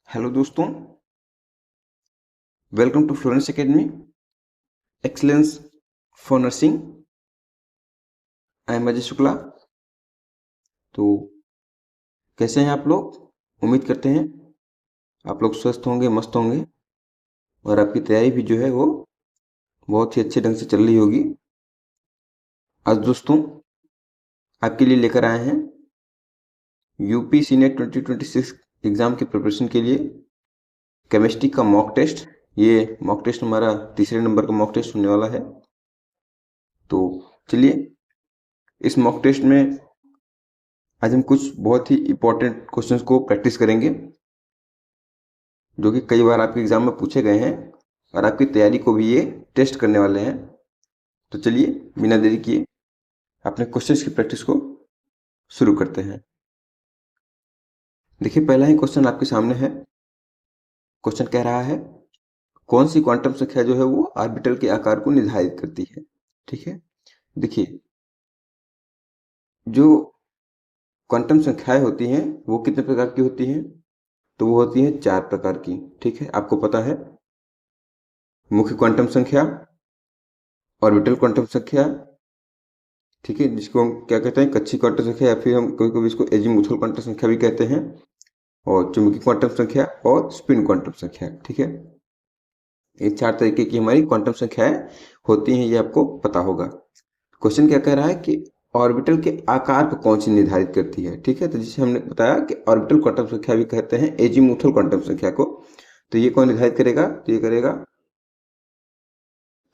Hello दोस्तों, welcome to Florence academy excellence for nursing. I am Ajay Shukla. तो कैसे हैं आप लोग? उम्मीद करते हैं आप लोग स्वस्थ होंगे, मस्त होंगे और आपकी तैयारी भी जो है वो बहुत ही अच्छे ढंग से चल रही होगी। आज दोस्तों आपके लिए लेकर आए हैं यूपी सीनेट 2026 एग्ज़ाम की प्रिपरेशन के लिए केमिस्ट्री का मॉक टेस्ट। ये मॉक टेस्ट हमारा तीसरे नंबर का मॉक टेस्ट होने वाला है। तो चलिए इस मॉक टेस्ट में आज हम कुछ बहुत ही इम्पोर्टेंट क्वेश्चंस को प्रैक्टिस करेंगे जो कि कई बार आपके एग्जाम में पूछे गए हैं और आपकी तैयारी को भी ये टेस्ट करने वाले हैं। तो चलिए बिना देरी किए अपने क्वेश्चंस की प्रैक्टिस को शुरू करते हैं। देखिए पहला ही क्वेश्चन आपके सामने है। क्वेश्चन कह रहा है कौन सी क्वांटम संख्या जो है वो ऑर्बिटल के आकार को निर्धारित करती है। ठीक है, देखिए जो क्वांटम संख्याएं होती हैं वो कितने प्रकार की होती हैं? तो वो होती हैं 4 प्रकार की। ठीक है, आपको पता है मुख्य क्वांटम संख्या, ऑर्बिटल क्वांटम संख्या, ठीक है, जिसको हम क्या कहते हैं कक्षीय क्वांटम संख्या या फिर हम कभी कभी इसको एजीमुथल क्वांटम संख्या भी कहते हैं, और चुंबकीय क्वांटम संख्या और स्पिन क्वांटम संख्या। ठीक है, ये 4 तरीके की हमारी क्वांटम संख्याएं होती हैं, ये आपको पता होगा। क्वेश्चन क्या कह रहा है कि ऑर्बिटल के आकार को कौन सी निर्धारित करती है। ठीक है, तो जिसे हमने बताया कि ऑर्बिटल क्वांटम संख्या भी कहते हैं एजीमुथल क्वांटम संख्या को। तो ये कौन निर्धारित करेगा? तो ये करेगा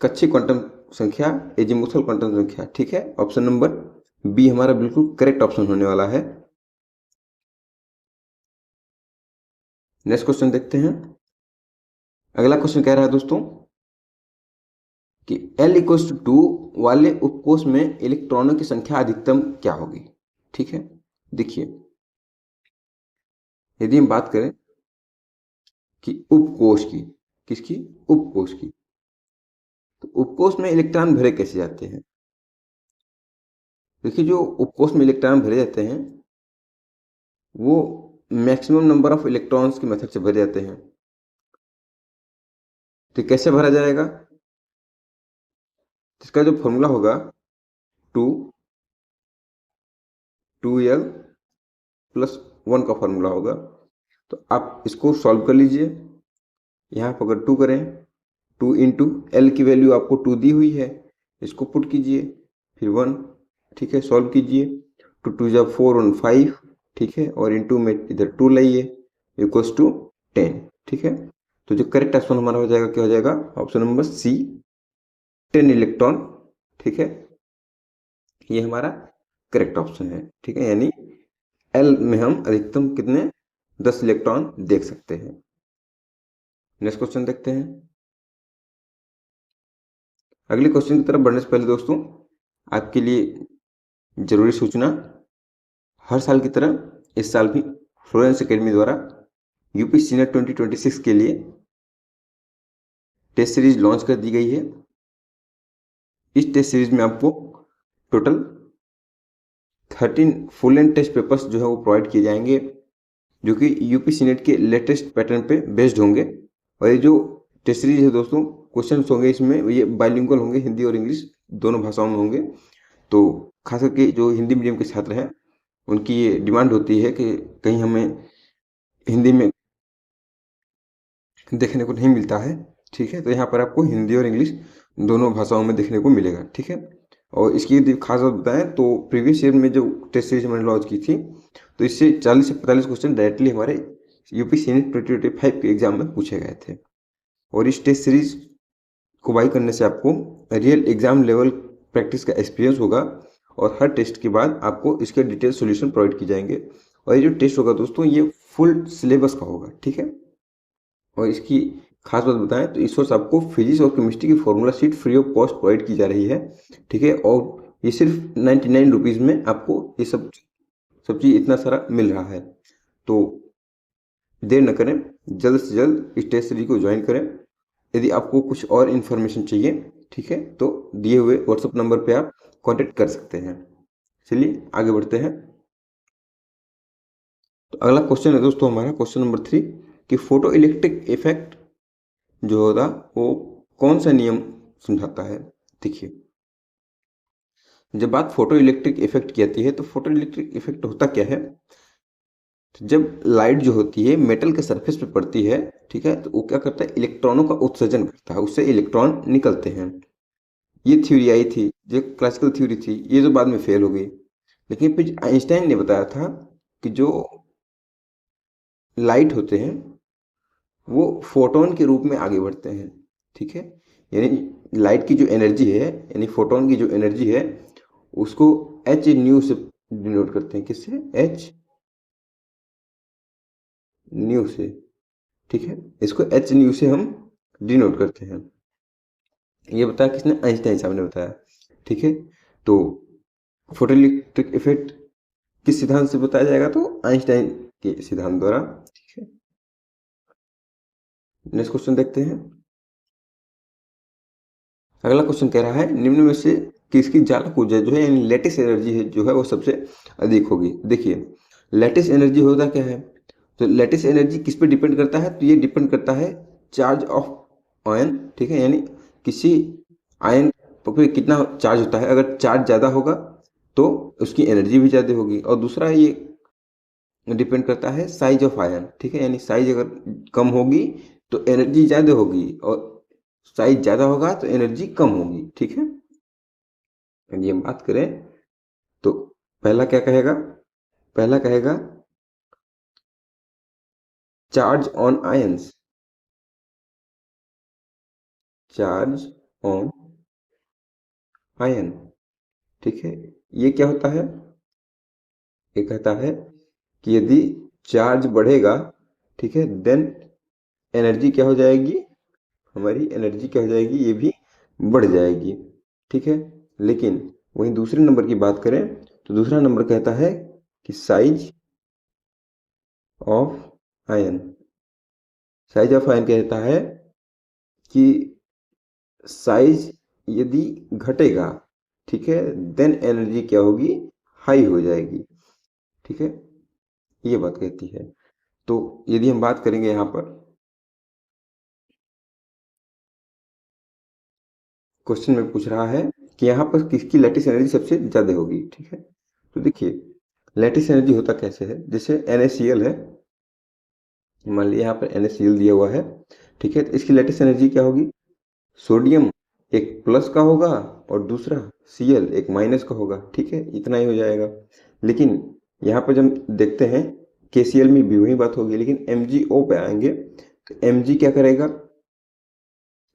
कक्षीय क्वांटम संख्या, एजीमुथल क्वांटम संख्या। ठीक है, ऑप्शन नंबर बी हमारा बिल्कुल करेक्ट ऑप्शन होने वाला है। नेक्स्ट क्वेश्चन देखते हैं। अगला क्वेश्चन कह रहा है दोस्तों कि L=2 वाले उपकोष में इलेक्ट्रॉनों की संख्या अधिकतम क्या होगी। ठीक है, देखिए यदि हम बात करें कि उपकोष की, किसकी? उपकोष की, तो उपकोष में इलेक्ट्रॉन भरे कैसे जाते हैं? देखिए जो उपकोष में इलेक्ट्रॉन भरे जाते हैं वो मैक्सिमम नंबर ऑफ इलेक्ट्रॉन्स के मेथड से भरे जाते हैं। तो कैसे भरा जाएगा? इसका जो फॉर्मूला होगा 2L+1 का फॉर्मूला होगा। तो आप इसको सॉल्व कर लीजिए। यहाँ पर अगर 2 करें, 2 इंटू एल की वैल्यू आपको 2 दी हुई है, इसको पुट कीजिए, फिर 1। ठीक है, सॉल्व कीजिए। 2 2 जा 4 और 5। ठीक है, और इंटू में इधर 2 लाइए, इक्वल्स टू 10। ठीक है, तो जो करेक्ट ऑप्शन हमारा हो जाएगा क्या हो जाएगा? Option number C, 10 electron. ठीक है, ये हमारा करेक्ट ऑप्शन है। ठीक है, यानी एल में हम अधिकतम कितने 10 इलेक्ट्रॉन देख सकते हैं। नेक्स्ट क्वेश्चन देखते हैं। अगले क्वेश्चन की तरफ बढ़ने से पहले दोस्तों आपके लिए जरूरी सूचना, हर साल की तरह इस साल भी फ्लोरेंस एकेडमी द्वारा यूपी सीनेट 2026 के लिए टेस्ट सीरीज लॉन्च कर दी गई है। इस टेस्ट सीरीज में आपको total 13 full and test papers जो है वो प्रोवाइड किए जाएंगे, जो कि यूपी सीनेट के लेटेस्ट पैटर्न पे बेस्ड होंगे। और ये जो टेस्ट सीरीज है दोस्तों, क्वेश्चन होंगे इसमें ये बाइलिंगुअल होंगे, हिंदी और इंग्लिश दोनों भाषाओं में होंगे। तो खास करके जो हिंदी मीडियम के छात्र हैं उनकी ये डिमांड होती है कि कहीं हमें हिंदी में देखने को नहीं मिलता है। ठीक है, तो यहाँ पर आपको हिंदी और इंग्लिश दोनों भाषाओं में देखने को मिलेगा। ठीक है, और इसकी यदि खास बात बताएं तो प्रीवियस ईयर में जो टेस्ट सीरीज मैंने लॉन्च की थी तो इससे 40 से 45 क्वेश्चन डायरेक्टली हमारे यूपी सीनेट 2025 के एग्जाम में पूछे गए थे। और इस टेस्ट सीरीज को बाई करने से आपको रियल एग्जाम लेवल प्रैक्टिस का एक्सपीरियंस होगा, और हर टेस्ट के बाद आपको इसके डिटेल सॉल्यूशन प्रोवाइड किए जाएंगे। और ये जो टेस्ट होगा दोस्तों ये फुल सिलेबस का होगा। ठीक है, और इसकी खास बात बताएं तो इस वर्ष आपको फिजिक्स और केमिस्ट्री की formula sheet free of cost provide की जा रही है। ठीक है, और ये सिर्फ 99 रुपीज़ में आपको ये सब चीज़ इतना सारा मिल रहा है। तो देर न करें, जल्द से जल्द इस टेस्ट सीरीज को ज्वाइन करें। यदि आपको कुछ और इन्फॉर्मेशन चाहिए, ठीक है, तो दिए हुए व्हाट्सएप नंबर पे आप कांटेक्ट कर सकते हैं। चलिए आगे बढ़ते हैं। तो अगला क्वेश्चन है दोस्तों हमारा क्वेश्चन नंबर 3 कि फोटो इलेक्ट्रिक इफेक्ट जो होगा वो कौन सा नियम समझाता है। देखिए, जब बात फोटो इलेक्ट्रिक इफेक्ट की आती है तो फोटो इलेक्ट्रिक इफेक्ट होता क्या है, तो जब लाइट जो होती है मेटल के सरफेस पे पड़ती है, ठीक है, तो वो क्या करता है, इलेक्ट्रॉनों का उत्सर्जन करता है, उससे इलेक्ट्रॉन निकलते हैं। ये थ्योरी आई थी, जो क्लासिकल थ्योरी थी, ये जो बाद में फेल हो गई। लेकिन फिर आइंस्टाइन ने बताया था कि जो लाइट होते हैं वो फोटोन के रूप में आगे बढ़ते हैं, ठीक है। यानी लाइट की जो एनर्जी है, यानी फोटोन की जो एनर्जी है, उसको एच न्यू से डिनोट करते हैं। किससे? एच न्यू से, ठीक है। इसको एच न्यू से हम डिनोट करते हैं। ये बताया किसने? आइंस्टाइन साहब ने बताया, ठीक है। तो फोटोइलेक्ट्रिक इफेक्ट किस सिद्धांत से बताया जाएगा? तो आइंस्टाइन के सिद्धांत द्वारा, ठीक है। नेक्स्ट क्वेश्चन देखते हैं। अगला क्वेश्चन कह रहा है, निम्न में से किसकी चालक ऊर्जा जो है, यानी लेटिस एनर्जी है जो है वो सबसे अधिक होगी। देखिए, लेटिस एनर्जी होता क्या है, तो लेटिस एनर्जी किस पे डिपेंड करता है, तो ये डिपेंड करता है चार्ज ऑफ आयन, ठीक है। यानी किसी आयन पे कितना चार्ज होता है, अगर चार्ज ज़्यादा होगा तो उसकी एनर्जी भी ज़्यादा होगी। और दूसरा ये डिपेंड करता है साइज ऑफ आयन, ठीक है। यानी साइज अगर कम होगी तो एनर्जी ज़्यादा होगी, और साइज ज़्यादा होगा तो एनर्जी कम होगी, ठीक है। यदि हम बात करें तो पहला क्या कहेगा? पहला कहेगा charge on ions, charge on ion, ठीक है। ये क्या होता है? ये कहता है कि यदि चार्ज बढ़ेगा, ठीक है, देन एनर्जी क्या हो जाएगी, हमारी एनर्जी क्या हो जाएगी, ये भी बढ़ जाएगी, ठीक है। लेकिन वहीं दूसरे नंबर की बात करें तो दूसरा नंबर कहता है कि size of ion, size of ion कहता है कि साइज यदि घटेगा, ठीक है, देन एनर्जी क्या होगी, हाई हो जाएगी, ठीक है। ये बात कहती है। तो यदि हम बात करेंगे यहाँ पर, क्वेश्चन में पूछ रहा है कि यहाँ पर किसकी लैटिस एनर्जी सबसे ज़्यादा होगी, ठीक है। तो देखिए, लैटिस एनर्जी होता कैसे है, जैसे NaCl है, मान लिया यहाँ पर NaCl दिया हुआ है, ठीक है, तो इसकी लैटिस एनर्जी क्या होगी, सोडियम एक प्लस का होगा और दूसरा Cl एक माइनस का होगा, ठीक है, इतना ही हो जाएगा। लेकिन यहाँ पर जब देखते हैं KCl में भी वही बात होगी, लेकिन MgO पे आएंगे तो Mg क्या करेगा,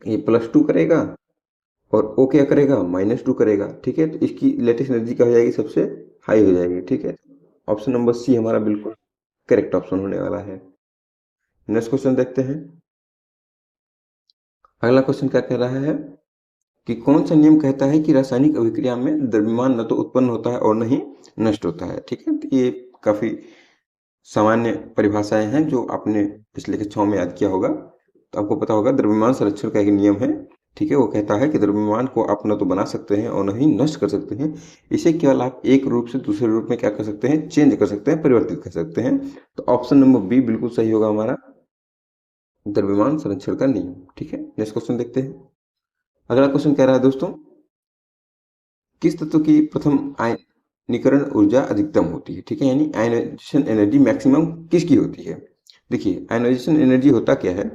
ये +2 करेगा और O क्या करेगा, -2 करेगा, ठीक है। तो इसकी लेटेस्ट एनर्जी क्या हो जाएगी, सबसे हाई हो जाएगी, ठीक है। ऑप्शन नंबर सी हमारा बिल्कुल करेक्ट ऑप्शन होने वाला है। नेक्स्ट क्वेश्चन देखते हैं। अगला क्वेश्चन क्या कह रहा है कि कौन सा नियम कहता है कि रासायनिक अभिक्रिया में द्रव्यमान न तो उत्पन्न होता है और न ही नष्ट होता है, ठीक है। तो ये काफी सामान्य परिभाषाएं हैं जो आपने पिछले कक्षाओं में याद किया होगा। तो आपको पता होगा द्रव्यमान संरक्षण का एक नियम है, ठीक है। वो कहता है कि द्रव्यमान को आप न तो बना सकते हैं और न ही नष्ट कर सकते हैं, इसे केवल आप एक रूप से दूसरे रूप में क्या कर सकते हैं, चेंज कर सकते हैं, परिवर्तित कर सकते हैं। तो ऑप्शन नंबर बी बिल्कुल सही होगा हमारा, द्रव्यमान संरक्षण का नियम, ठीक है। नेक्स्ट क्वेश्चन देखते हैं। अगला क्वेश्चन कह रहा है दोस्तों, किस तत्व की प्रथम आयनीकरण ऊर्जा अधिकतम होती है, ठीक है। यानी आयनाइजेशन एनर्जी मैक्सिमम किसकी होती है। देखिए, आयनाइजेशन एनर्जी होता क्या है,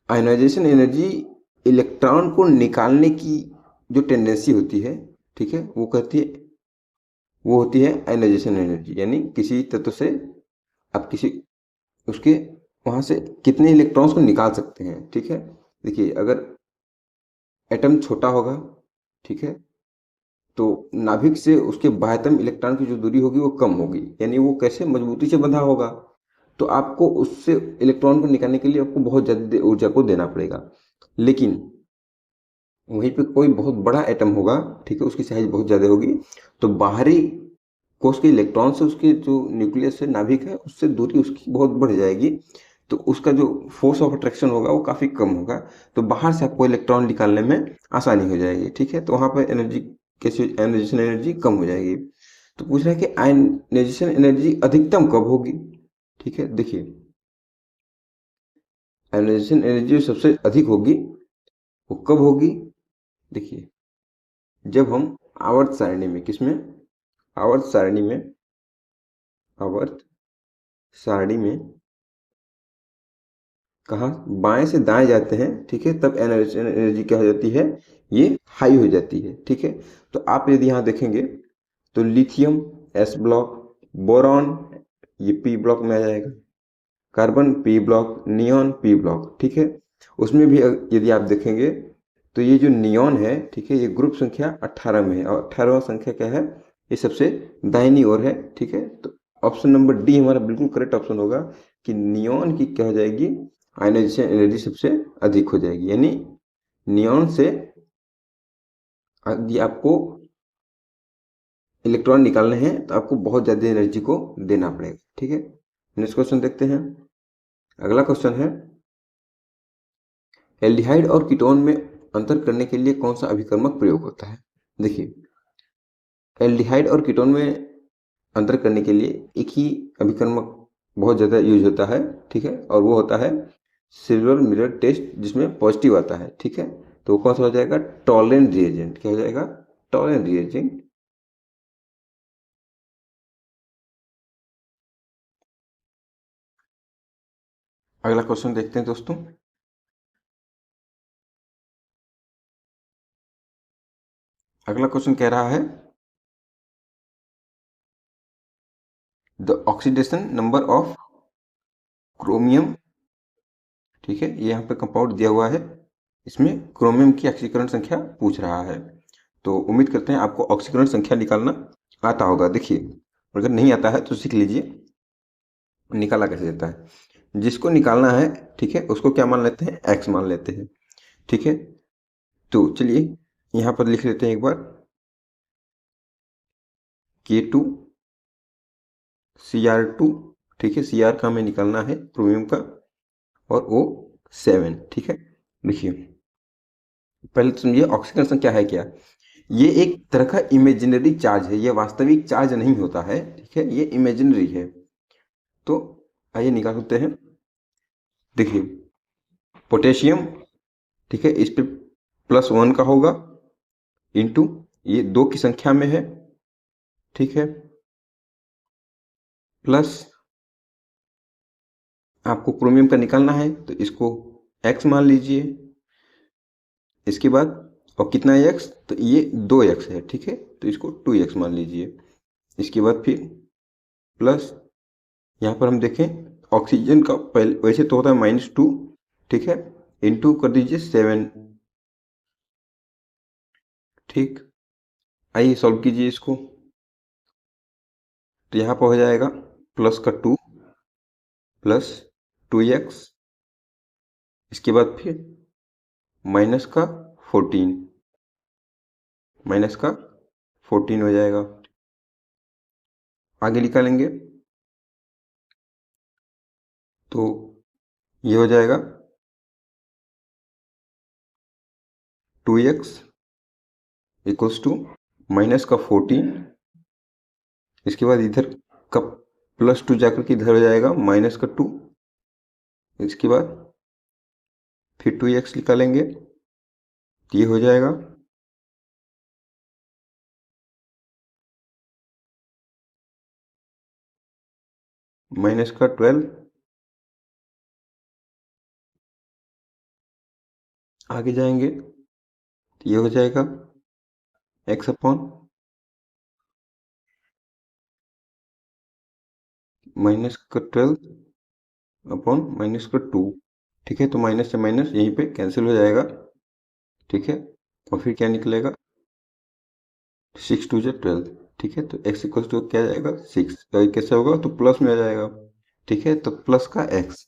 आयनाइजेशन एनर्जी इलेक्ट्रॉन को निकालने की जो टेंडेंसी होती है, ठीक है, वो कहती है, वो होती है आयनाइजेशन एनर्जी। यानी किसी तत्व से आप किसी उसके वहां से कितने इलेक्ट्रॉन्स को निकाल सकते हैं, ठीक है। देखिए, अगर एटम छोटा होगा, ठीक है, तो नाभिक से उसके बाह्यतम इलेक्ट्रॉन की जो दूरी होगी वो कम होगी, यानी वो कैसे, मजबूती से बंधा होगा। तो आपको उससे इलेक्ट्रॉन को निकालने के लिए आपको बहुत ज़्यादा ऊर्जा को देना पड़ेगा। लेकिन वहीं पे कोई बहुत बड़ा एटम होगा, ठीक है, उसकी साइज बहुत ज़्यादा होगी, तो बाहरी कोश के इलेक्ट्रॉन से उसके जो न्यूक्लियस है, नाभिक है, उससे दूरी उसकी बहुत बढ़ जाएगी। तो उसका जो फोर्स ऑफ अट्रैक्शन होगा वो काफ़ी कम होगा, तो बाहर से आपको इलेक्ट्रॉन निकालने में आसानी हो जाएगी, ठीक है। तो वहाँ पर एनर्जी कैसे, एनर्जी कम हो जाएगी। तो पूछ रहा है कि आयनाइजेशन एनर्जी अधिकतम कब होगी। ठीक है, देखिए आयनाइजेशन एनर्जी जो सबसे अधिक होगी वो कब होगी। देखिए जब हम आवर्त सारणी में, किसमें, आवर्त सारणी में, आवर्त सारणी में कहाँ बाएं से दाएं जाते हैं, ठीक है, तब एनर्जी क्या हो जाती है, ये हाई हो जाती है। ठीक है, तो आप यदि यहाँ देखेंगे तो लिथियम एस ब्लॉक, बोरॉन ये पी ब्लॉक में आ जाएगा, carbon P block, neon P block. ठीक है, उसमें भी यदि आप देखेंगे तो ये जो नियॉन है, ठीक है, ये ग्रुप संख्या 18 में है और 18वां संख्या क्या है, ये सबसे दाहिनी ओर है। ठीक है, तो ऑप्शन नंबर डी हमारा बिल्कुल करेक्ट ऑप्शन होगा कि नियॉन की क्या हो जाएगी, आयनाइजेशन एनर्जी सबसे अधिक हो जाएगी। यानी नियॉन से यदि आपको इलेक्ट्रॉन निकालने हैं तो आपको बहुत ज़्यादा एनर्जी को देना पड़ेगा। ठीक है, नेक्स्ट क्वेश्चन देखते हैं। अगला क्वेश्चन है एल्डिहाइड और कीटोन में अंतर करने के लिए कौन सा अभिकर्मक प्रयोग होता है। देखिए एल्डिहाइड और कीटोन में अंतर करने के लिए एक ही अभिकर्मक बहुत ज़्यादा यूज होता है। ठीक है, और वो होता है सिल्वर मिरर टेस्ट, जिसमें पॉजिटिव आता है। ठीक है, तो वो कौन सा हो जाएगा, टॉलेंट रिएजेंट। क्या हो जाएगा, टॉलेंट रिएजेंट। अगला क्वेश्चन देखते हैं दोस्तों। अगला क्वेश्चन कह रहा है the oxidation number of chromium. ठीक है, ये यहाँ पे कंपाउंड दिया हुआ है, इसमें क्रोमियम की ऑक्सीकरण संख्या पूछ रहा है। तो उम्मीद करते हैं आपको ऑक्सीकरण संख्या निकालना आता होगा। देखिए अगर नहीं आता है तो सीख लीजिए निकाला कैसे जाता है। जिसको निकालना है, ठीक है, उसको क्या मान लेते हैं, एक्स मान लेते हैं। ठीक है, तो चलिए यहाँ पर लिख लेते हैं एक बार K2 Cr2। ठीक है, Cr का हमें निकालना है क्रोमियम का, और O7। ठीक है, देखिए पहले तो समझिए ऑक्सीजन संख्या है क्या। ये एक तरह का इमेजिनरी चार्ज है, ये वास्तविक चार्ज नहीं होता है। ठीक है, ये इमेजिनरी है। तो आइए निकाल सकते हैं। देखिए पोटेशियम, ठीक है, इस पे +1 का होगा, इंटू ये 2 की संख्या में है। ठीक है, प्लस आपको क्रोमियम का निकालना है तो इसको x मान लीजिए। इसके बाद और कितना है x, तो ये 2x है। ठीक है, तो इसको 2x मान लीजिए। इसके बाद फिर प्लस यहाँ पर हम देखें ऑक्सीजन का पहले वैसे तो होता है -2। ठीक है, इंटू कर दीजिए 7। ठीक, आइए सॉल्व कीजिए इसको। तो यहाँ पर हो जाएगा प्लस का 2 प्लस 2x, इसके बाद फिर माइनस का 14, माइनस का 14 हो जाएगा। आगे निकालेंगे तो ये हो जाएगा 2x इक्वल्स टू माइनस का 14, इसके बाद इधर का +2 जाकर के इधर हो जाएगा माइनस का 2, इसके बाद फिर 2x निकालेंगे तो ये हो जाएगा माइनस का 12। आगे जाएंगे तो ये हो जाएगा x अपॉन माइनस का 12 अपॉन माइनस का 2। ठीक है, तो माइनस से माइनस यहीं पे कैंसिल हो जाएगा। ठीक है, और फिर क्या निकलेगा 6 2 12। ठीक है, तो x इक्वल टू क्या जाएगा 6, कैसे होगा तो प्लस में आ जाएगा। ठीक है, तो प्लस का x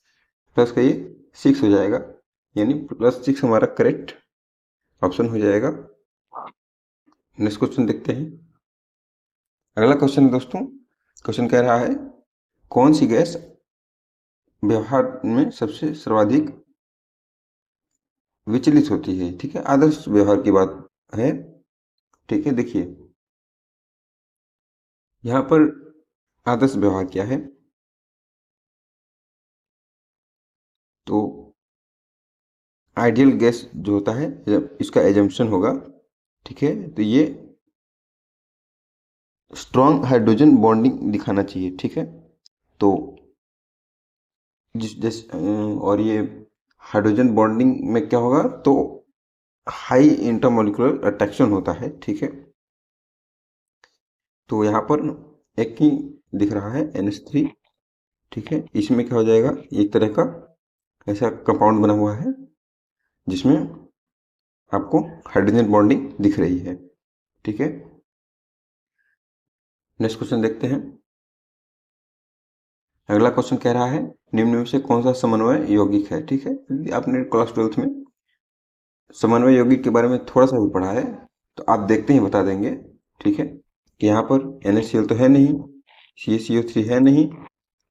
प्लस का ये 6 हो जाएगा, यानी +6 हमारा करेक्ट ऑप्शन हो जाएगा। नेक्स्ट क्वेश्चन देखते हैं। अगला क्वेश्चन दोस्तों, क्वेश्चन कह रहा है कौन सी गैस व्यवहार में सबसे सर्वाधिक विचलित होती है। ठीक है, आदर्श व्यवहार की बात है। ठीक है, देखिए यहाँ पर आदर्श व्यवहार क्या है, तो आइडियल गैस जो होता है इसका एजम्पशन होगा, ठीक है, तो ये स्ट्रॉन्ग हाइड्रोजन बॉन्डिंग दिखाना चाहिए, ठीक है। तो और ये हाइड्रोजन बॉन्डिंग में क्या होगा, तो हाई इंटरमोलिकुलर अट्रैक्शन होता है, ठीक है। तो यहाँ पर एक ही दिख रहा है NH3, ठीक है। इसमें क्या हो जाएगा, एक तरह का ऐसा कंपाउंड बना हुआ है जिसमें आपको हाइड्रोजन बॉन्डिंग दिख रही है, ठीक है। नेक्स्ट क्वेश्चन देखते हैं। अगला क्वेश्चन कह रहा है निम्न में से कौन सा समन्वय यौगिक है, ठीक है। आपने क्लास 12th में समन्वय यौगिक के बारे में थोड़ा सा भी पढ़ा है, तो आप देखते ही बता देंगे, ठीक है। कि यहाँ पर NaCl तो है नहीं, CaCO3 है नहीं,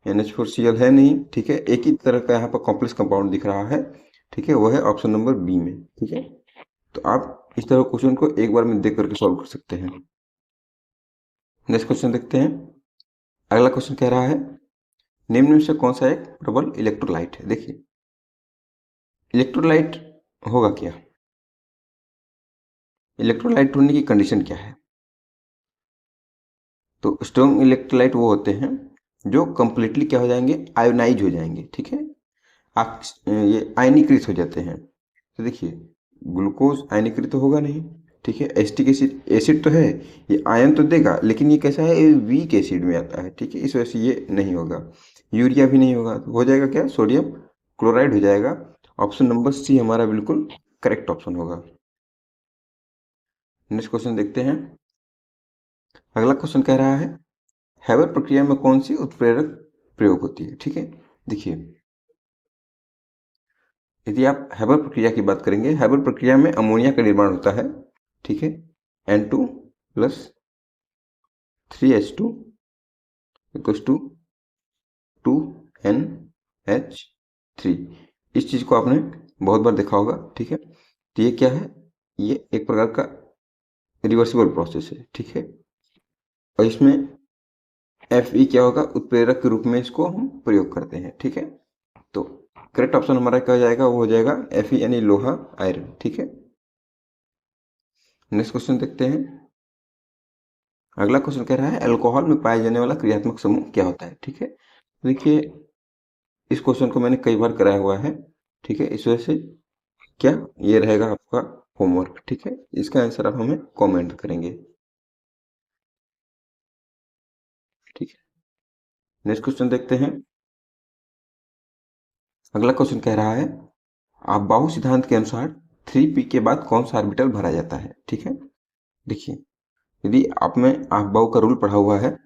NH4Cl है नहीं, ठीक है। एक ही तरह का यहाँ पर कॉम्प्लेक्स कंपाउंड दिख रहा है, ठीक है, वो है ऑप्शन नंबर बी में, ठीक है। तो आप इस तरह क्वेश्चन को एक बार में देख करके सॉल्व कर सकते हैं। नेक्स्ट क्वेश्चन देखते हैं। अगला क्वेश्चन कह रहा है निम्न में से कौन सा एक प्रबल इलेक्ट्रोलाइट है। देखिए इलेक्ट्रोलाइट होगा क्या, इलेक्ट्रोलाइट होने की कंडीशन क्या है, तो स्ट्रॉन्ग इलेक्ट्रोलाइट वो होते हैं जो कंप्लीटली क्या हो जाएंगे, आयोनाइज हो जाएंगे, ठीक है। ये आयनीकृत हो जाते हैं। तो देखिए ग्लूकोज आयनीकृत तो होगा नहीं, ठीक है। एसिटिक एसिड एसिड तो है, ये आयन तो देगा, लेकिन ये कैसा है, ये वीक एसिड में आता है, ठीक है। इस वजह से ये नहीं होगा। यूरिया भी नहीं होगा, तो हो जाएगा क्या, सोडियम क्लोराइड हो जाएगा। ऑप्शन नंबर सी हमारा बिल्कुल करेक्ट ऑप्शन होगा। नेक्स्ट क्वेश्चन देखते हैं। अगला क्वेश्चन कह रहा है हैबर प्रक्रिया में कौन सी उत्प्रेरक प्रयोग होती है, ठीक है। देखिए यदि आप हैबर प्रक्रिया की बात करेंगे, हैबर प्रक्रिया में अमोनिया का निर्माण होता है, ठीक है। N2 plus 3H2 equals to 2NH3। इस चीज को आपने बहुत बार देखा होगा, ठीक है। तो ये क्या है, ये एक प्रकार का रिवर्सिबल प्रोसेस है, ठीक है। और इसमें Fe क्या होगा, उत्प्रेरक के रूप में इसको हम प्रयोग करते हैं, ठीक है। तो करेक्ट ऑप्शन हमारा क्या हो जाएगा, वो हो जाएगा Fe यानी लोहा आयरन, ठीक है। नेक्स्ट क्वेश्चन देखते हैं। अगला क्वेश्चन कह रहा है अल्कोहल में पाया जाने वाला क्रियात्मक समूह क्या होता है, ठीक है। देखिए इस क्वेश्चन को मैंने कई बार कराया हुआ है, ठीक है। इस वजह से क्या ये रहेगा आपका होमवर्क, ठीक है। इसका आंसर आप हमें कमेंट करेंगे, ठीक है। नेक्स्ट क्वेश्चन देखते हैं। अगला क्वेश्चन कह रहा है अफबाऊ सिद्धांत के अनुसार 3p के बाद कौन सा ऑर्बिटल भरा जाता है, ठीक है। देखिए यदि आप में अफबाऊ का रूल पढ़ा हुआ है,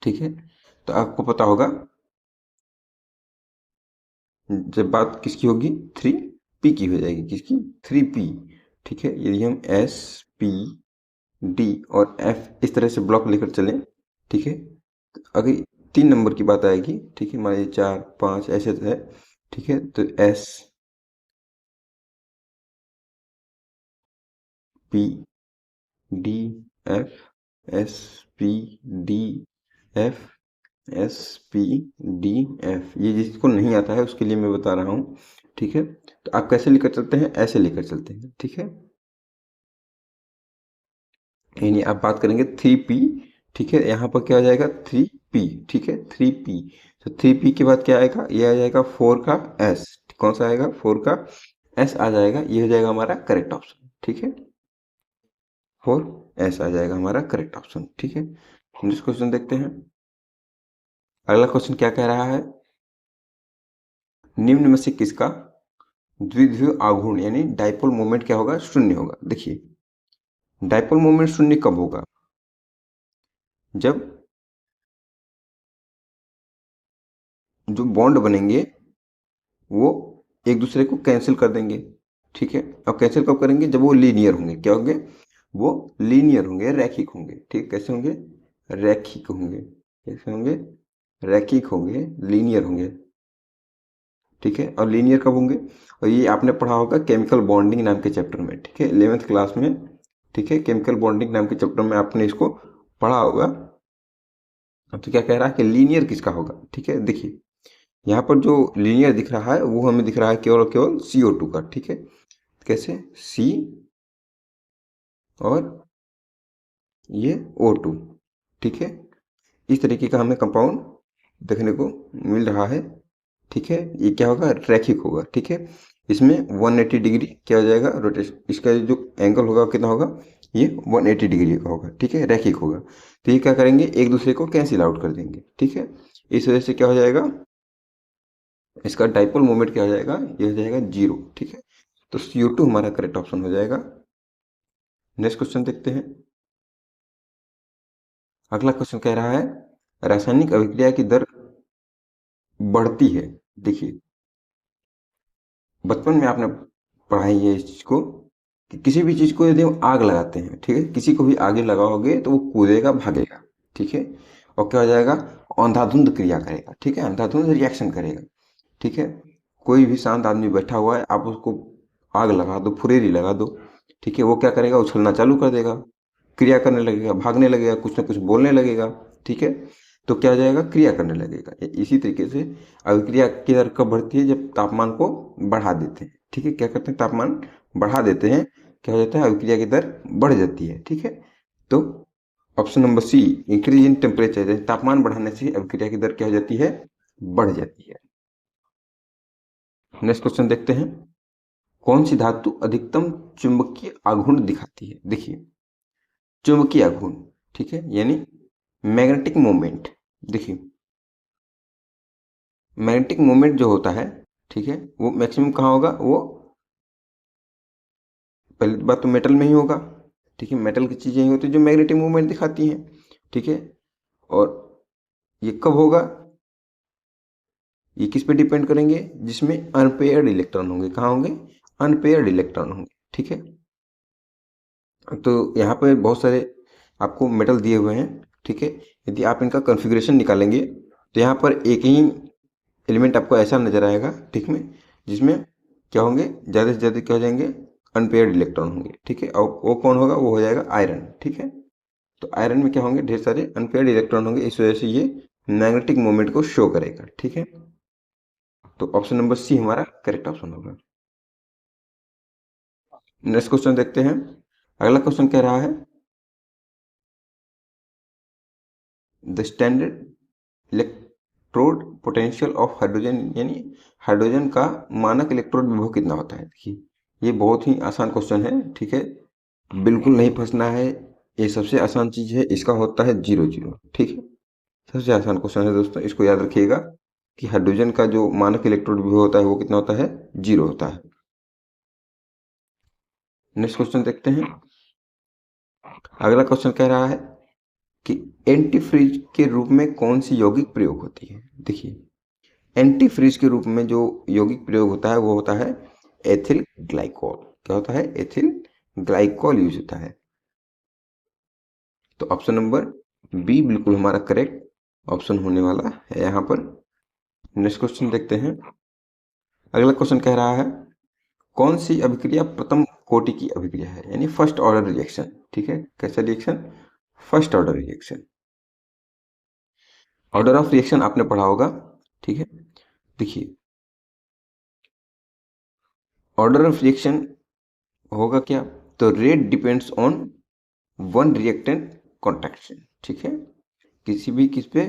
ठीक है, तो आपको पता होगा जब बात किसकी होगी, 3p की हो जाएगी, किसकी, 3p, ठीक है। यदि हम S P D और F इस तरह से ब्लॉक लेकर चलें, ठीक है, तो अगर 3 नंबर की बात आएगी, ठीक है, मान लीजिए 4 5 ऐसे है, ठीक है। तो S P D F S P D F S P D F, ये जिसको नहीं आता है उसके लिए मैं बता रहा हूँ, ठीक है। तो आप कैसे लेकर चलते हैं, ऐसे लेकर चलते हैं, ठीक है। यानी आप बात करेंगे 3p, ठीक है। यहाँ पर क्या आ जाएगा 3p, ठीक है, 3p। तो 3p के बाद क्या आएगा, ये आ जाएगा 4 का s, कौन सा आएगा, 4 का s आ जाएगा, ये हो जाएगा हमारा करेक्ट ऑप्शन, ठीक है। 4s आ जाएगा हमारा करेक्ट ऑप्शन, ठीक है। नेक्स्ट क्वेश्चन देखते हैं। अगला क्वेश्चन क्या कह रहा है निम्न में से किसका द्विध्रुव आघूर्ण यानी डाइपोल मोमेंट क्या होगा, शून्य होगा। देखिए डाइपोल मोमेंट शून्य कब होगा, जब जो बॉन्ड बनेंगे वो एक दूसरे को कैंसिल कर देंगे, ठीक है। और कैंसिल कब करेंगे, जब वो लीनियर होंगे, क्या होंगे, वो लीनियर होंगे, रैखिक होंगे, ठीक। कैसे होंगे, रैखिक होंगे, कैसे होंगे, रैखिक होंगे, लीनियर होंगे, ठीक है। और लीनियर कब होंगे, और ये आपने पढ़ा होगा केमिकल बॉन्डिंग नाम के चैप्टर में, ठीक है, 11th क्लास में, ठीक है। केमिकल बॉन्डिंग नाम के चैप्टर में आपने इसको पढ़ा होगा। अब तो क्या कह रहा है कि लीनियर किसका होगा, ठीक है। देखिए यहाँ पर जो लीनियर दिख रहा है वो हमें दिख रहा है केवल और केवल CO2 का, ठीक है। कैसे, C और ये O2, ठीक है। इस तरीके का हमें कंपाउंड देखने को मिल रहा है, ठीक है। ये क्या होगा, रैखिक होगा, ठीक है। इसमें 180 डिग्री क्या हो जाएगा, रोटेशन, इसका जो एंगल होगा कितना होगा, ये 180 डिग्री का होगा, ठीक है, रैखिक होगा। तो ये क्या करेंगे, एक दूसरे को कैंसिल आउट कर देंगे, ठीक है। इस वजह से क्या हो जाएगा, इसका डाइपोल मोमेंट क्या हो जाएगा, ये हो जाएगा 0, ठीक है। तो CO2 हमारा करेक्ट ऑप्शन हो जाएगा। नेक्स्ट क्वेश्चन देखते हैं। अगला क्वेश्चन कह रहा है रासायनिक अभिक्रिया की दर बढ़ती है। देखिए बचपन में आपने पढ़ाई है इस चीज को कि किसी भी चीज को यदि हम आग लगाते हैं, ठीक है, किसी को भी आगे लगाओगे तो वो कूदेगा भागेगा, ठीक है। और क्या हो जाएगा, अंधाधुंध क्रिया करेगा, ठीक है, अंधाधुंध रिएक्शन करेगा, ठीक है। कोई भी शांत आदमी बैठा हुआ है, आप उसको आग लगा दो, फुरेरी लगा दो, ठीक है, वो क्या करेगा, उछलना चालू कर देगा, क्रिया करने लगेगा, भागने लगेगा, कुछ ना कुछ बोलने लगेगा, ठीक है। तो क्या हो जाएगा, क्रिया करने लगेगा। इसी तरीके से अभिक्रिया की दर कब बढ़ती है, जब तापमान को बढ़ा देते हैं, ठीक है। क्या करते हैं, तापमान बढ़ा देते हैं, क्या हो जाता है, अभिक्रिया की दर बढ़ जाती है, ठीक है। तो option number C, increase in temperature, तापमान बढ़ाने से अभिक्रिया की दर क्या हो जाती है, बढ़ जाती है। नेक्स्ट क्वेश्चन देखते हैं। कौन सी धातु अधिकतम चुंबकीय आघूर्ण दिखाती है। देखिए चुंबकीय आघूर्ण, ठीक है, यानी मैग्नेटिक मोमेंट। देखिए मैग्नेटिक मोमेंट जो होता है, ठीक है, वो मैक्सिमम कहाँ होगा, वो पहली बात तो मेटल में ही होगा, ठीक है। मेटल की चीजें ही होती है जो मैग्नेटिक मूवमेंट दिखाती हैं, ठीक है। और ये कब होगा, ये किस पे डिपेंड करेंगे, जिसमें अनपेयर्ड इलेक्ट्रॉन होंगे, कहाँ होंगे, अनपेयर्ड इलेक्ट्रॉन होंगे, ठीक है। तो यहाँ पे बहुत सारे आपको मेटल दिए हुए हैं, ठीक है। यदि आप इनका कॉन्फ़िगरेशन निकालेंगे तो यहाँ पर एक ही एलिमेंट आपको ऐसा नजर आएगा, ठीक में, जिसमें क्या होंगे, ज़्यादा से ज़्यादा क्या हो जाएंगे, अनपेयर्ड इलेक्ट्रॉन होंगे, ठीक है। और वो कौन होगा, वो हो जाएगा आयरन, ठीक है। तो आयरन में क्या होंगे, ढेर सारे अनपेयर्ड इलेक्ट्रॉन होंगे, इस वजह से ये मैग्नेटिक मोमेंट को शो करेगा, ठीक है। तो ऑप्शन नंबर C हमारा करेक्ट ऑप्शन होगा। नेक्स्ट क्वेश्चन देखते हैं। अगला क्वेश्चन कह रहा है the standard electrode potential of hydrogen, यानी हाइड्रोजन का मानक इलेक्ट्रोड विभव कितना होता है। देखिए ये बहुत ही आसान क्वेश्चन है, ठीक है, बिल्कुल नहीं फंसना है। ये सबसे आसान चीज है, इसका होता है 0 0, ठीक है। सबसे आसान क्वेश्चन है दोस्तों, इसको याद रखिएगा कि हाइड्रोजन का जो मानक इलेक्ट्रोड विभव होता है वो कितना होता है, 0 होता है। नेक्स्ट क्वेश्चन देखते हैं। अगला क्वेश्चन कह रहा है कि एंटी फ्रीज के रूप में कौन सी यौगिक प्रयोग होती है। देखिए एंटी फ्रीज के रूप में जो यौगिक प्रयोग होता है वो होता है एथिल ग्लाइकोल। क्या होता है, एथिल ग्लाइकोल यूज होता है। तो ऑप्शन नंबर B बिल्कुल हमारा करेक्ट ऑप्शन होने वाला है यहाँ पर। नेक्स्ट क्वेश्चन देखते हैं। अगला क्वेश्चन कह रहा है कौन सी अभिक्रिया प्रथम कोटि की अभिक्रिया है, यानी फर्स्ट ऑर्डर रिएक्शन, ठीक है। कैसा reaction, first order reaction. Order of reaction आपने पढ़ा होगा, ठीक है। देखिए ऑर्डर ऑफ रिएक्शन होगा क्या, तो rate depends on one reactant contraction, ठीक है। किसी भी किस पे,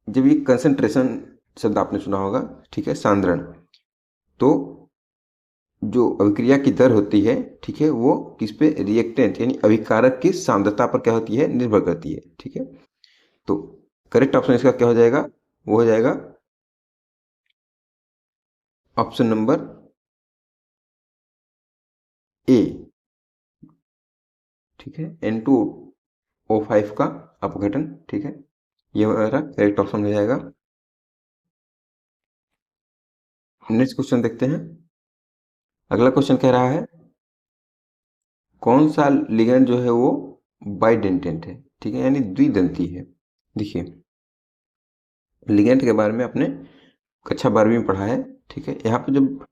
जब ये कंसंट्रेशन शब्द आपने सुना होगा, ठीक है, सांद्रण, तो जो अभिक्रिया की दर होती है, ठीक है, वो किस पे, रिएक्टेंट यानी अभिकारक की सांद्रता पर क्या होती है, निर्भर करती है, ठीक है। तो करेक्ट ऑप्शन इसका क्या हो जाएगा, वो हो जाएगा ऑप्शन नंबर A, ठीक है, N2O5 का अपघटन, ठीक है, ये हमारा करेक्ट ऑप्शन हो जाएगा। नेक्स्ट क्वेश्चन देखते हैं। अगला क्वेश्चन कह रहा है कौन सा लिगेंड जो है वो बाइडेंटेंट है, ठीक है, यानी द्विदंती है। देखिए लिगेंड के बारे में आपने कक्षा 12वीं में पढ़ा है, ठीक है। यहाँ पे जब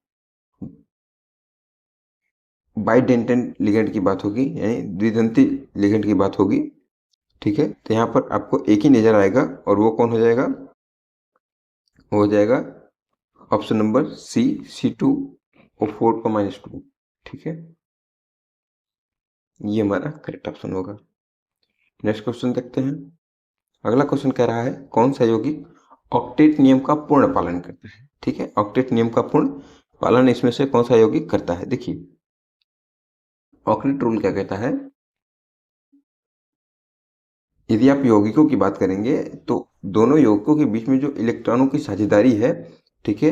बाइडेंटेंट लिगेंड की बात होगी, यानी द्विदंती लिगेंड की बात होगी। ठीक है, तो यहाँ पर आपको एक ही नजर आएगा और वो कौन हो जाएगा, वो हो जाएगा ऑप्शन नंबर सी, C2O4 का -2। ठीक है, ये हमारा करेक्ट ऑप्शन होगा। नेक्स्ट क्वेश्चन देखते हैं। अगला क्वेश्चन कह रहा है कौन सा यौगिक ऑक्टेट नियम का पूर्ण पालन करता है। ठीक है, ऑक्टेट नियम का पूर्ण पालन इसमें से कौन सा यौगिक करता है। देखिए, ऑक्टेट रूल क्या कहता है, यदि आप यौगिकों की बात करेंगे तो दोनों यौगिकों के बीच में जो इलेक्ट्रॉनों की साझेदारी है, ठीक है,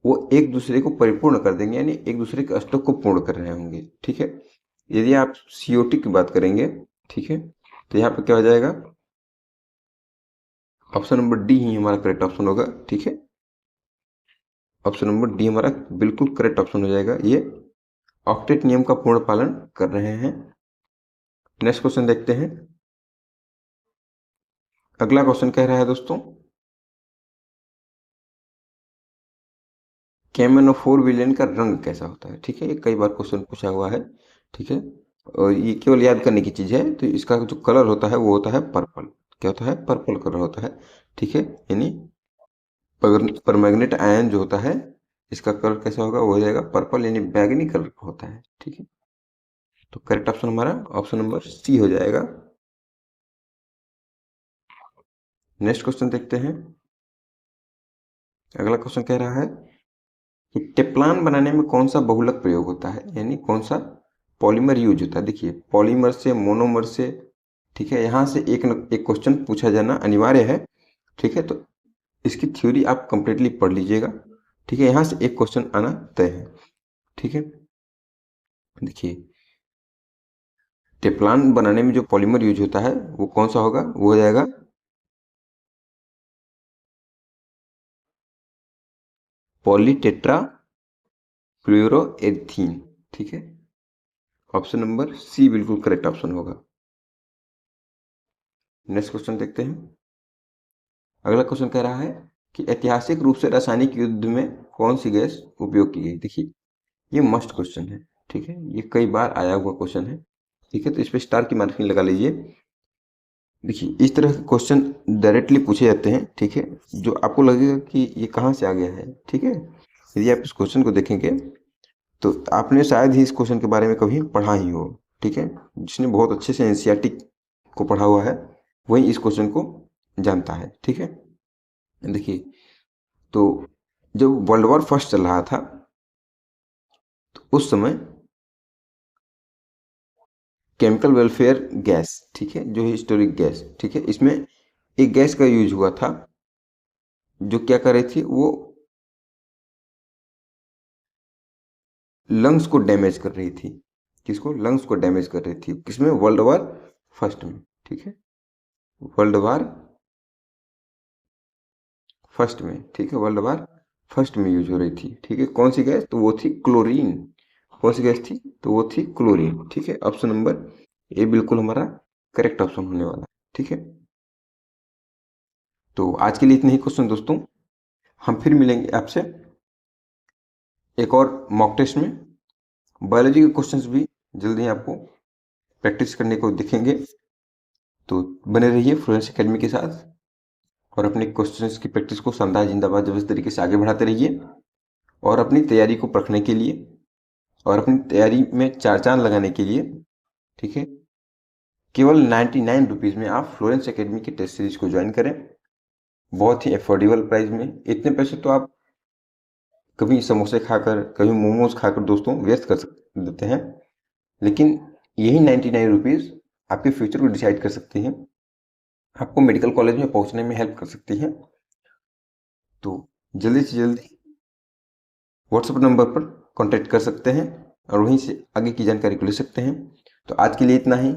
वो एक दूसरे को परिपूर्ण कर देंगे, यानी एक दूसरे के अष्टक को पूर्ण कर रहे होंगे। ठीक है, यदि आप CO2 की बात करेंगे, ठीक है, तो यहाँ पे क्या हो जाएगा, ऑप्शन नंबर डी ही हमारा करेक्ट ऑप्शन होगा। ठीक है, ऑप्शन नंबर डी हमारा बिल्कुल करेक्ट ऑप्शन हो जाएगा। ये ऑक्टेट नियम का पूर्ण पालन कर रहे हैं। नेक्स्ट क्वेश्चन देखते हैं। अगला क्वेश्चन कह रहा है दोस्तों, KMnO4 विलेन का रंग कैसा होता है। ठीक है, ये कई बार क्वेश्चन पूछा हुआ है। ठीक है, और ये केवल याद करने की चीज है। तो इसका जो कलर होता है वो होता है पर्पल। क्या होता है, पर्पल कलर होता है। ठीक है, यानी परमैग्नेट आयन जो होता है इसका कलर कैसा होगा, वो हो जाएगा पर्पल, यानी बैगनी कलर का होता है। ठीक है, तो करेक्ट ऑप्शन हमारा ऑप्शन नंबर सी हो जाएगा। नेक्स्ट क्वेश्चन देखते हैं। अगला क्वेश्चन कह रहा है कि टेप्लान बनाने में कौन सा बहुलक प्रयोग होता है, यानी कौन सा पॉलीमर यूज होता है। देखिए, पॉलीमर से, मोनोमर से। ठीक है, यहाँ से एक क्वेश्चन पूछा जाना अनिवार्य है। ठीक है, तो इसकी थ्योरी आप कंप्लीटली पढ़ लीजिएगा। ठीक है, यहाँ से एक क्वेश्चन आना तय है। ठीक है, देखिए, टेप्लान बनाने में जो पॉलीमर यूज होता है वो कौन सा होगा, वो हो जाएगा पॉलीटेट्रा फ्लोरोएथीन। ठीक है, ऑप्शन नंबर सी बिल्कुल करेक्ट ऑप्शन होगा। नेक्स्ट क्वेश्चन देखते हैं। अगला क्वेश्चन कह रहा है कि ऐतिहासिक रूप से रासायनिक युद्ध में कौन सी गैस उपयोग की गई। देखिए, ये मस्ट क्वेश्चन है। ठीक है, ये कई बार आया हुआ क्वेश्चन है। ठीक है, तो इस पे स्टार की मार्किंग लगा लीजिए। देखिए, इस तरह के क्वेश्चन डायरेक्टली पूछे जाते हैं। ठीक है, जो आपको लगेगा कि ये कहाँ से आ गया है। ठीक है, यदि आप इस क्वेश्चन को देखेंगे तो आपने शायद ही इस क्वेश्चन के बारे में कभी पढ़ा ही हो। ठीक है, जिसने बहुत अच्छे से एनसीईआरटी को पढ़ा हुआ है वही इस क्वेश्चन को जानता है। ठीक है, देखिए, तो जब वर्ल्ड वॉर फर्स्ट चल रहा था तो उस समय केमिकल वेलफेयर गैस, ठीक है, जो हिस्टोरिक गैस, ठीक है, इसमें एक गैस का यूज हुआ था जो क्या कर रही थी, वो लंग्स को डैमेज कर रही थी। किसको, लंग्स को डैमेज कर रही थी। किसमें, वर्ल्ड वॉर फर्स्ट में। ठीक है, वर्ल्ड वॉर फर्स्ट में। ठीक है, वर्ल्ड वॉर फर्स्ट में यूज हो रही थी। ठीक है, कौन सी गैस, तो वो थी क्लोरीन। कौन सी गैस थी, तो वो थी क्लोरीन। ठीक है, ऑप्शन नंबर ए बिल्कुल हमारा करेक्ट ऑप्शन होने वाला है। ठीक है, तो आज के लिए इतने ही क्वेश्चन दोस्तों। हम फिर मिलेंगे आपसे एक और मॉक टेस्ट में। बायोलॉजी के क्वेश्चंस भी जल्दी ही आपको प्रैक्टिस करने को दिखेंगे। तो बने रहिए फ्लुएंस एकेडमी के साथ और अपने क्वेश्चंस की प्रैक्टिस को शानदार जिंदाबाद जबरदस्त तरीके से आगे बढ़ाते रहिए। और अपनी तैयारी को परखने के लिए और अपनी तैयारी में चार चांद लगाने के लिए, ठीक है, केवल 99 रुपीज़ में आप फ्लोरेंस एकेडमी की टेस्ट सीरीज को ज्वाइन करें। बहुत ही अफोर्डेबल प्राइस में। इतने पैसे तो आप कभी समोसे खाकर, कभी मोमोज खाकर दोस्तों व्यस्त कर देते हैं, लेकिन यही 99 रुपीज़ आपके फ्यूचर को डिसाइड कर सकती हैं, आपको मेडिकल कॉलेज में पहुंचने में हेल्प कर सकती हैं। तो जल्दी से जल्दी व्हाट्सएप नंबर पर कांटेक्ट कर सकते हैं और वहीं से आगे की जानकारी को ले सकते हैं। तो आज के लिए इतना ही।